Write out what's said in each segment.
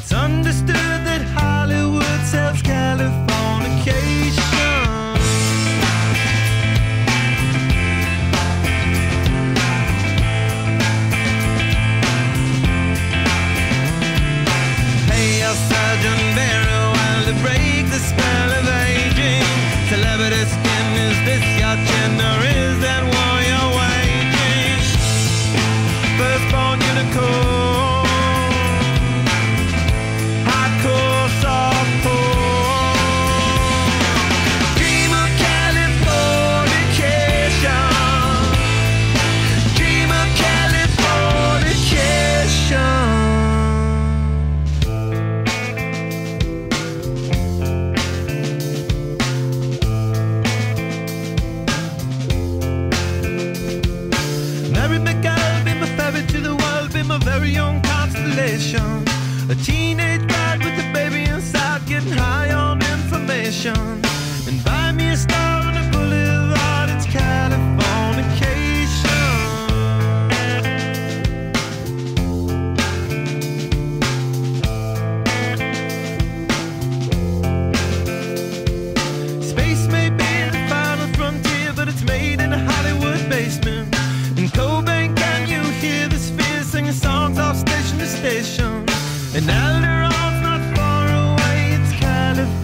It's understood that Hollywood sells Californication. Pay your surgeon very well to break the spell of aging. Celebrity skin, is this your chin or is that war you're waging? Firstborn unicorn, hardcore softcore. Dream of Californication. Dream of Californication. Married my girl, be my ferry to the world, be my very own constellation. A teenage bride with a baby inside, getting high on information. And buy me a star on a boulevard, it's Californication. Space may be the final frontier, but it's made in a Hollywood basement. In Cobain, can you hear the sphere singing songs off station to station? And Alderon's not far away, it's Californication.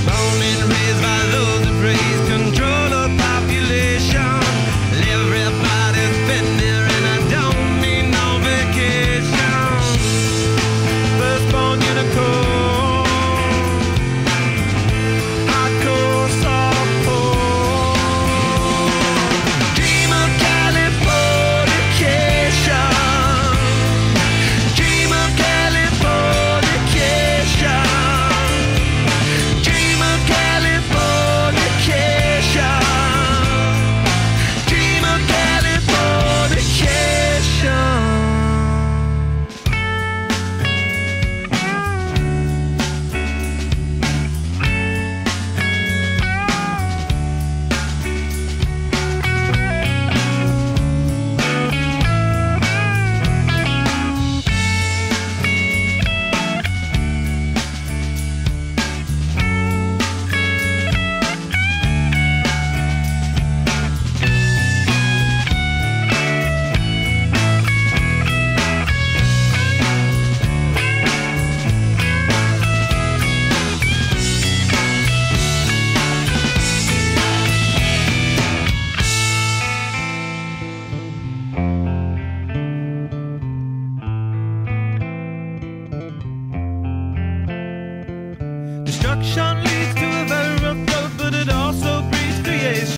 Born and raised by those that praise control of population. Everybody's been there and I don't need no vacation. Firstborn unicorn, hardcore softcore. Dream of Californication. Dream of Californication. Dream of Californication. Dream of Californication. Destruction leads to a very rough road, but it also